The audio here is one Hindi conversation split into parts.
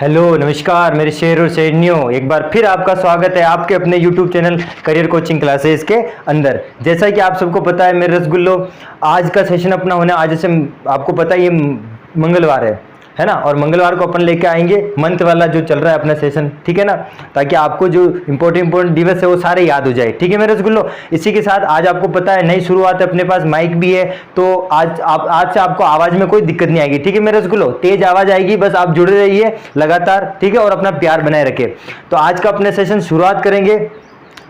हेलो नमस्कार मेरे शेर और शेरनियों, एक बार फिर आपका स्वागत है आपके अपने YouTube channel career coaching classes के अंदर। जैसा कि आप सबको पता है मेरे रसगुल्लो, आज का सेशन अपना होना, आज जैसे आपको पता है ये मंगलवार है ना, और मंगलवार को अपन लेके आएंगे मंथ वाला जो चल रहा है अपना सेशन, ठीक है ना, ताकि आपको जो इंपॉर्टेंट दिवस है वो सारे याद हो जाए, ठीक है मेरे रसगुल्लो। इसी के साथ आज आपको पता है नई शुरुआत है, अपने पास माइक भी है, तो आज से आपको आवाज में कोई दिक्कत नहीं आएगी, ठीक है मेरे रसगुल्लो। तेज आवाज आएगी, बस आप जुड़े रहिए लगातार, ठीक है, और अपना प्यार बनाए रखे। तो आज का अपने सेशन शुरुआत करेंगे,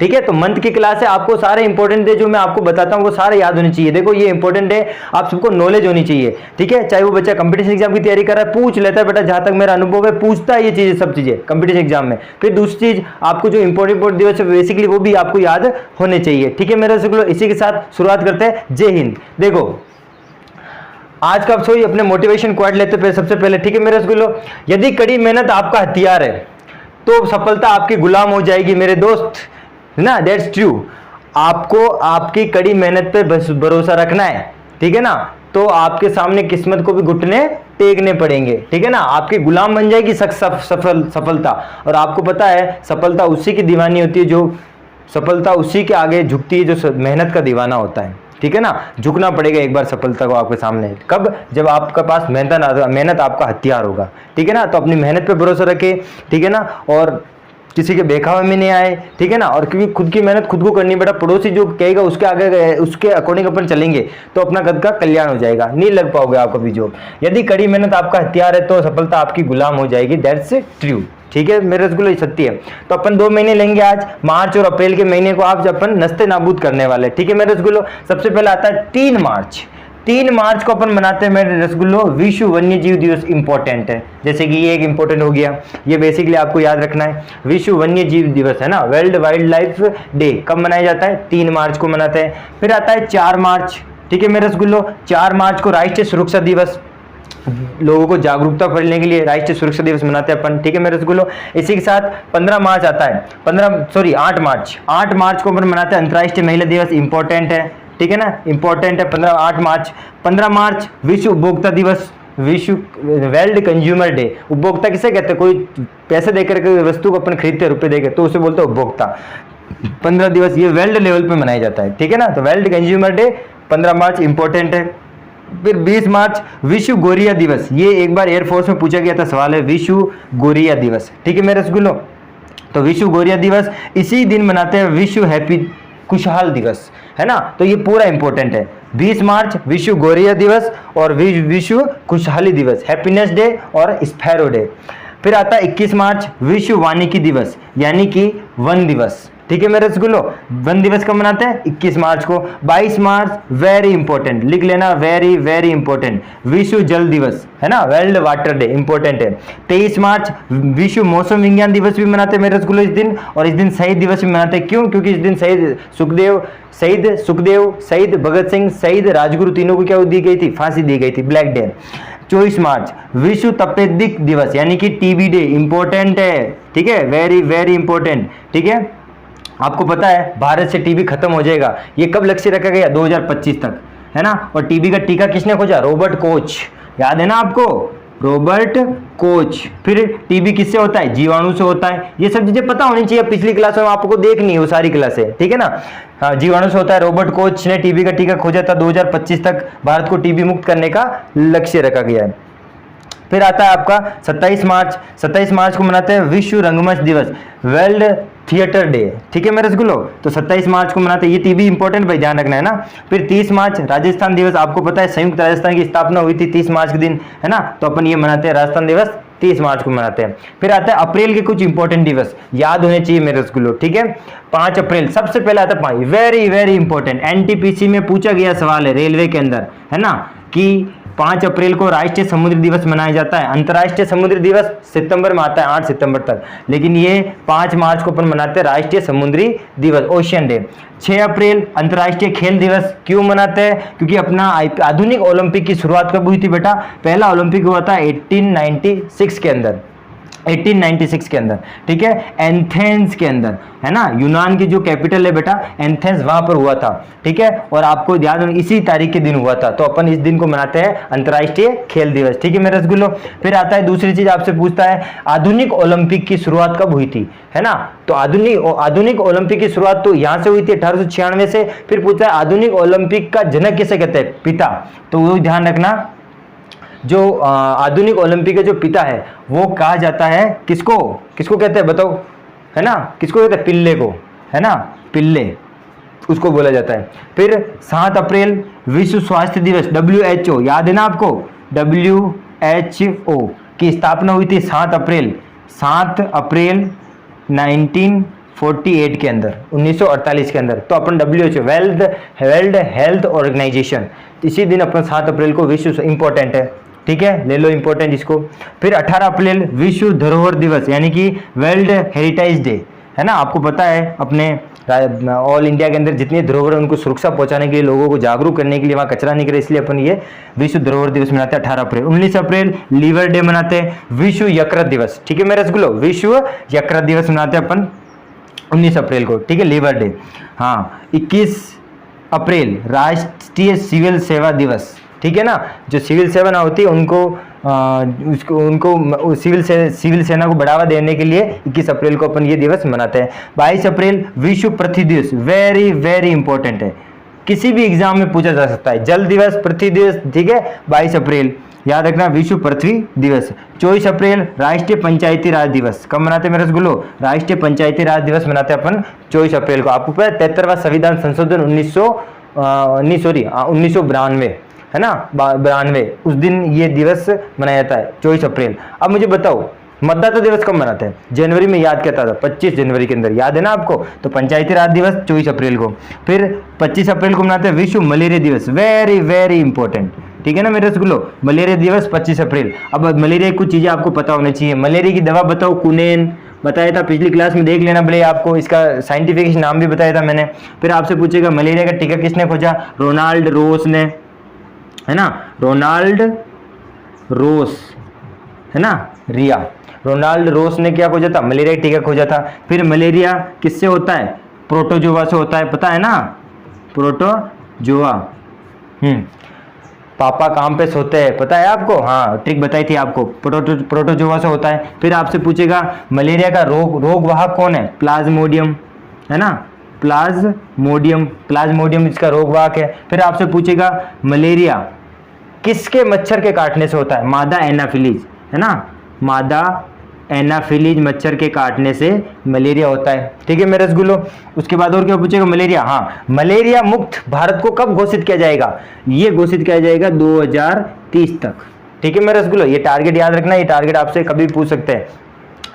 ठीक है। तो मंथ की क्लास है, आपको सारे इंपॉर्टेंट है जो मैं आपको बताता हूँ वो सारे याद होने चाहिए। देखो ये इंपॉर्टेंट है, आप सबको नॉलेज होनी चाहिए, ठीक है। चाहे वो बच्चा कंपटीशन एग्जाम की तैयारी कर रहा है, पूछ लेता है बेटा, जहां तक मेरा अनुभव है पूछता है ये चीजें, सब चीजें कंपटीशन एग्जाम में। फिर दूसरी चीज, आपको जो इंपॉर्टेंट दिवस है बेसिकली वो भी आपको याद होने चाहिए, ठीक है मेरे रसगुल्लो। इसी के साथ शुरुआत करते हैं। जय हिंद। देखो आज का सोई अपने मोटिवेशन क्वाड लेते हैं सबसे पहले, ठीक है मेरे रसगुल्लो। यदि कड़ी मेहनत आपका हथियार है तो सफलता आपकी गुलाम हो जाएगी मेरे दोस्त, ना, दैट्स ट्रू। आपको आपकी कड़ी मेहनत पे भरोसा रखना है, ठीक है ना, तो आपके सामने किस्मत को भी घुटने टेकने पड़ेंगे, ठीक है ना। आपकी गुलाम बन जाएगी सफलता। और आपको पता है सफलता उसी की दीवानी होती है, जो सफलता उसी के आगे झुकती है जो मेहनत का दीवाना होता है, ठीक है ना। झुकना पड़ेगा एक बार सफलता को आपके सामने, कब? जब आपके पास मेहनत आपका हथियार होगा, ठीक है ना। तो अपनी मेहनत पे भरोसा रखे, ठीक है ना, और किसी के बेखावे में नहीं आए, ठीक है ना। और क्योंकि खुद की मेहनत खुद को करनी बेटा, पड़ोसी जो कहेगा उसके आगे उसके अकॉर्डिंग अपन चलेंगे तो अपना कद का कल्याण हो जाएगा, नहीं लग पाओगे आप कभी जॉब। यदि कड़ी मेहनत आपका हथियार है तो सफलता आपकी गुलाम हो जाएगी, दैट्स ट्रू, ठीक है मेरे रसगुल्लो, ये सत्य है। तो अपन 2 महीने लेंगे आज, मार्च और अप्रैल के महीने को आज अपन नस्ते नाबूद करने वाले, ठीक है मेरे रसगुल्लो। सबसे पहले आता है 3 मार्च। 3 मार्च को अपन मनाते हैं मेरे रसगुल्लो विश्व वन्य जीव दिवस। इंपॉर्टेंट है, जैसे कि ये एक इंपॉर्टेंट हो गया, ये बेसिकली आपको याद रखना है। विश्व वन्य जीव दिवस है ना, वर्ल्ड वाइल्ड लाइफ डे कब मनाया जाता है? 3 मार्च को मनाते हैं। फिर आता है 4 मार्च, ठीक है मेरे रसगुल्लो। 4 मार्च को राष्ट्रीय सुरक्षा दिवस, लोगों को जागरूकता फैलाने के लिए राष्ट्रीय सुरक्षा दिवस मनाते हैं अपन, ठीक है मेरे रसगुल्लो। इसी के साथ 15 मार्च आता है, 8 मार्च को अपन मनाते हैं अंतर्राष्ट्रीय महिला दिवस। इंपॉर्टेंट है, ठीक है ना, इंपॉर्टेंट है। 15 मार्च विश्व उपभोक्ता दिवस, विश्व वर्ल्ड कंज्यूमर डे। उपभोक्ता किसे कहते हैं? कोई पैसे देकर के वस्तु को अपन खरीदते हैं रुपए देकर, तो उसे बोलते हैं उपभोक्ता। 15 दिवस ये वर्ल्ड लेवल पे मनाया जाता है, ठीक है ना। तो वर्ल्ड कंज्यूमर डे 15 मार्च इंपॉर्टेंट है। फिर 20 मार्च विश्व गोरिया दिवस, ये एक बार एयरफोर्स में पूछा गया था सवाल है, विश्व गोरिया दिवस, ठीक है मेरे रसगुल्लो। तो विश्व गोरिया दिवस इसी दिन मनाते हैं विश्व हैप्पी खुशहाल दिवस, है ना। तो ये पूरा इंपॉर्टेंट है। 20 मार्च विश्व गोरिया दिवस और विश्व खुशहाली दिवस, हैप्पीनेस डे और स्पैरो डे। फिर आता है 21 मार्च विश्व वानिकी दिवस, यानी कि वन दिवस, ठीक है मेरे रसगुल्लो। वन दिवस कब मनाते हैं? 21 मार्च को। 22 मार्च वेरी इंपॉर्टेंट, लिख लेना, वेरी वेरी इंपॉर्टेंट, विश्व जल दिवस, है ना, वर्ल्ड वाटर डे, इंपॉर्टेंट है। 23 मार्च विश्व मौसम विज्ञान दिवस भी मनाते हैं मेरे रसगुल्लो इस दिन। और इस दिन शहीद दिवस भी मनाते हैं, क्यों? क्योंकि इस दिन शहीद सुखदेव, शहीद भगत सिंह, शहीद राजगुरु, तीनों को क्या दी गई थी? फांसी दी गई थी, ब्लैक डे। 24 मार्च विश्व तपेदिक दिवस, यानी कि टीबी डे, इंपॉर्टेंट है, ठीक है, वेरी वेरी इंपॉर्टेंट, ठीक है। आपको पता है भारत से टीबी खत्म हो जाएगा, ये कब लक्ष्य रखा गया? 2025 तक, है ना। और टीबी का टीका किसने खोजा? रॉबर्ट कोच, याद है ना आपको, रॉबर्ट कोच। फिर टीबी किससे होता है? जीवाणु से होता है। ये सब चीजें पता होनी चाहिए, पिछली क्लास में आपको देखनी है वो सारी क्लासें, ठीक है ना। हाँ, जीवाणु से होता है। रॉबर्ट कोच ने टीबी का टीका खोजा था, 2025 तक भारत को टीबी मुक्त करने का लक्ष्य रखा गया है। फिर आता है आपका 27 मार्च को मनाते हैं विश्व रंगमंच दिवस, वर्ल्ड थिएटर डे, ठीक है मेरे रसगुल्लो। तो 27 मार्च को मनाते हैं, ये टीबी इंपॉर्टेंट भाई, ध्यान रखना है ना। फिर 30 मार्च राजस्थान दिवस, आपको पता है संयुक्त राजस्थान की स्थापना हुई थी 30 मार्च के दिन, है ना। तो अपन ये मनाते हैं राजस्थान दिवस, 30 मार्च को मनाते हैं। फिर आता है अप्रैल के कुछ इंपॉर्टेंट दिवस, याद होने चाहिए मेरे रसगुल्लो, ठीक है। 5 अप्रैल सबसे पहले आता है 5, वेरी वेरी इंपॉर्टेंट, एनटीपीसी में पूछा गया सवाल है रेलवे के अंदर, है ना, कि 5 अप्रैल को राष्ट्रीय समुद्री दिवस मनाया जाता है। अंतर्राष्ट्रीय समुद्री दिवस सितंबर में आता है 8 सितंबर तक, लेकिन ये 5 मार्च को अपन मनाते हैं राष्ट्रीय समुद्री दिवस, ओशियन डे। 6 अप्रैल अंतर्राष्ट्रीय खेल दिवस, क्यों मनाते हैं? क्योंकि अपना आधुनिक ओलंपिक की शुरुआत कब हुई थी बेटा? पहला ओलंपिक हुआ था 1896 के अंदर, 1896 के अंदर, ठीक है, एथेंस के अंदर, है ना, यूनान की जो कैपिटल है बेटा एथेंस, वहां पर हुआ था, ठीक है। और आपको याद हो इसी तारीख के दिन हुआ था, तो अपन इस दिन को मनाते हैं अंतर्राष्ट्रीय खेल दिवस, ठीक है मेरे रसगुल्लो। फिर आता है दूसरी चीज, आपसे पूछता है आधुनिक ओलंपिक की शुरुआत कब हुई थी, है ना। तो आधुनिक ओलंपिक की शुरुआत तो यहां से हुई थी 1896 से। फिर पूछता है आधुनिक ओलंपिक का जनक किसे कहते हैं, पिता, तो वो ध्यान रखना, जो आधुनिक ओलंपिक का जो पिता है वो कहा जाता है किसको, किसको कहते हैं बताओ, है ना, किसको कहते हैं, पिल्ले को, है ना, पिल्ले उसको बोला जाता है। फिर 7 अप्रैल विश्व स्वास्थ्य दिवस, WHO, याद है ना आपको, WHO की स्थापना हुई थी 7 अप्रैल 1948 के अंदर, 1948 के अंदर। तो अपन WHO वर्ल्ड हेल्थ ऑर्गेनाइजेशन, इसी दिन अपन 7 अप्रैल को विश्व, इंपॉर्टेंट है, ठीक है, ले लो इंपॉर्टेंट इसको। फिर 18 अप्रैल विश्व धरोहर दिवस, यानी कि वर्ल्ड हेरिटेज डे, है ना। आपको पता है अपने ऑल इंडिया के अंदर जितनी धरोहर है उनको सुरक्षा पहुंचाने के लिए, लोगों को जागरूक करने के लिए वहां कचरा नहीं करे, इसलिए अपन ये विश्व धरोहर दिवस मनाते हैं 18 अप्रैल। 19 अप्रैल लीवर डे मनाते हैं, विश्व यकृत दिवस, ठीक है मेरे रसगुल्लो, विश्व यकृत दिवस मनाते हैं अपन 19 अप्रैल को, ठीक है, लीवर डे। हाँ, 21 अप्रैल राष्ट्रीय सिविल सेवा दिवस, ठीक है ना, जो सिविल सेवा ना होती है उनको सिविल सेना को बढ़ावा देने के लिए 21 अप्रैल को अपन ये दिवस मनाते हैं। 22 अप्रैल विश्व पृथ्वी दिवस, वेरी वेरी इंपॉर्टेंट है, किसी भी एग्जाम में पूछा जा सकता है, जल दिवस, पृथ्वी दिवस, ठीक है, 22 अप्रैल याद रखना, विश्व पृथ्वी दिवस। 24 अप्रैल राष्ट्रीय पंचायती राज दिवस, कब मनाते हैं मेरे रसगुल्लो, राष्ट्रीय पंचायती राज दिवस मनाते हैं अपन 24 अप्रैल को। आपको पता है 73वां संविधान संशोधन 1992, है ना, 92, उस दिन ये दिवस मनाया जाता है 24 अप्रैल। अब मुझे बताओ मतदाता दिवस कब मनाते हैं, जनवरी में याद करता था, 25 जनवरी के अंदर, याद है ना आपको, तो पंचायती राज दिवस 24 अप्रैल को। फिर 25 अप्रैल को मनाते हैं विश्व मलेरिया दिवस, वेरी वेरी इंपॉर्टेंट, ठीक है ना मेरे रसगुल्लो, मलेरिया दिवस 25 अप्रैल। अब मलेरिया की कुछ चीजें आपको पता होनी चाहिए, मलेरिया की दवा बताओ, कुनेन बताया था पिछली क्लास में, देख लेना भले, आपको इसका साइंटिफिक नाम भी बताया था मैंने। फिर आपसे पूछेगा मलेरिया का टीका किसने खोजा, रोनाल्ड रोस ने, है ना, रोनाल्ड रोस, है ना, रिया, रोनाल्ड रोस ने क्या खोजा था, मलेरिया का टीका खोजा था। फिर मलेरिया किससे होता है, प्रोटोजोआ से होता है, पता है ना, प्रोटोजोआ। पापा कहाँ पे सोते हैं पता है आपको, हाँ ट्रिक बताई थी आपको, प्रोटोजोआ से होता है। फिर आपसे पूछेगा मलेरिया का रोगवाहक कौन है, प्लाज्मोडियम, है ना, प्लाज्मोडियम इसका रोगवाहक है। फिर आपसे पूछेगा मलेरिया किसके मच्छर के काटने से होता है, मादा एनाफिलीज, है ना, मादा एनाफिलीज मच्छर के काटने से मलेरिया होता है, ठीक है मेरे रसगुल्लो। उसके बाद और क्या पूछेगा, मलेरिया, हाँ मलेरिया मुक्त भारत को कब घोषित किया जाएगा, ये घोषित किया जाएगा 2030 तक, ठीक है मेरे रसगुल्लो। ये टारगेट याद रखना, ये टारगेट आपसे कभी पूछ सकते हैं,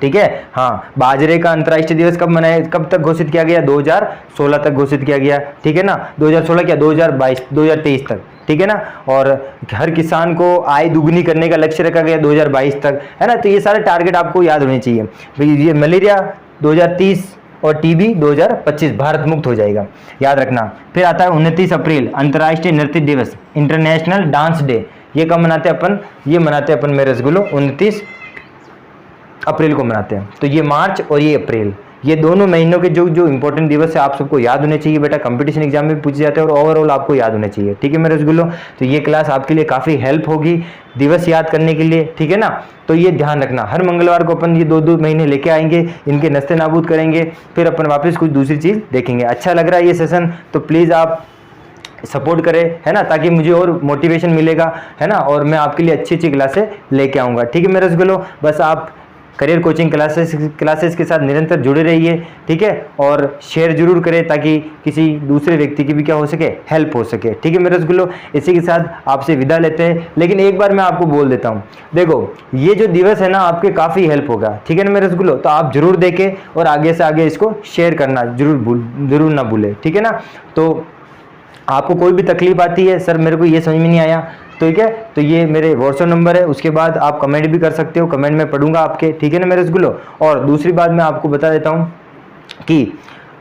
ठीक है। हाँ, बाजरे का अंतर्राष्ट्रीय दिवस कब मनाया, कब तक घोषित किया गया, 2016 तक घोषित किया गया, ठीक है ना, 2016 क्या 2023 तक, ठीक है ना। और हर किसान को आय दुगनी करने का लक्ष्य रखा गया 2022 तक, है ना। तो ये सारे टारगेट आपको याद होने चाहिए। ये मलेरिया 2030 और टीबी 2025 भारत मुक्त हो जाएगा, याद रखना। फिर आता है 29 अप्रैल अंतर्राष्ट्रीय नृत्य दिवस, इंटरनेशनल डांस डे, ये कब मनाते हैं अपन, ये मनाते हैं अपन मेरे रसगुल्लो 29 अप्रैल को मनाते हैं। तो ये मार्च और ये अप्रैल, ये दोनों महीनों के जो इंपॉर्टेंट दिवस है आप सबको याद होने चाहिए बेटा, कंपटीशन एग्जाम में पूछे जाते हैं और ओवरऑल आपको याद होने चाहिए, ठीक है मेरे रसगुल्लो। तो ये क्लास आपके लिए काफ़ी हेल्प होगी दिवस याद करने के लिए, ठीक है ना। तो ये ध्यान रखना, हर मंगलवार को अपन ये 2-2 महीने लेके आएंगे, इनके नस्ते नाबूद करेंगे, फिर अपन वापस कुछ दूसरी चीज़ देखेंगे। अच्छा लग रहा है ये सेशन तो प्लीज़ आप सपोर्ट करें, है ना, ताकि मुझे और मोटिवेशन मिलेगा, है ना, और मैं आपके लिए अच्छी अच्छी क्लासें लेके आऊँगा, ठीक है मेरे रसगुल्लो। बस आप करियर कोचिंग क्लासेस के साथ निरंतर जुड़े रहिए, ठीक है, और शेयर जरूर करें ताकि किसी दूसरे व्यक्ति की भी क्या हो सके, हेल्प हो सके, ठीक है मेरे रसगुल्लो। इसी के साथ आपसे विदा लेते हैं, लेकिन एक बार मैं आपको बोल देता हूँ, देखो ये जो दिवस है ना आपके काफ़ी हेल्प होगा, ठीक है ना मेरे रसगुल्लो। तो आप जरूर देखें और आगे से आगे इसको शेयर करना जरूर ना भूलें, ठीक है ना। तो आपको कोई भी तकलीफ आती है, सर मेरे को ये समझ में नहीं आया, ठीक है, तो ये मेरे व्हाट्सएप नंबर है, उसके बाद आप कमेंट भी कर सकते हो, कमेंट में पढ़ूंगा आपके, ठीक है ना मेरे रसगुल्लो। और दूसरी बात मैं आपको बता देता हूँ कि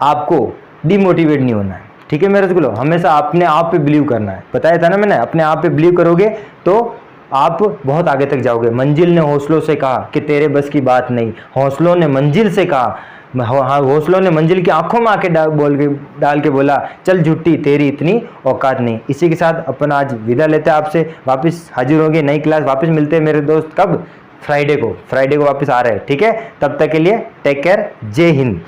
आपको डिमोटिवेट नहीं होना है, ठीक है मेरे रसगुल्लो, हमेशा अपने आप पे बिलीव करना है, बताया था ना मैंने, अपने आप पे बिलीव करोगे तो आप बहुत आगे तक जाओगे। मंजिल ने हौसलों से कहा कि तेरे बस की बात नहीं, हौसलों ने मंजिल से कहा, हाँ हौसलों ने मंजिल की आंखों में आके डाल के बोला चल झुट्टी तेरी इतनी औकात नहीं। इसी के साथ अपन आज विदा लेते हैं आपसे, वापस हाजिर होंगे नई क्लास, वापस मिलते हैं मेरे दोस्त कब, फ्राइडे को वापस आ रहे हैं, ठीक है। तब तक के लिए टेक केयर, जय हिंद।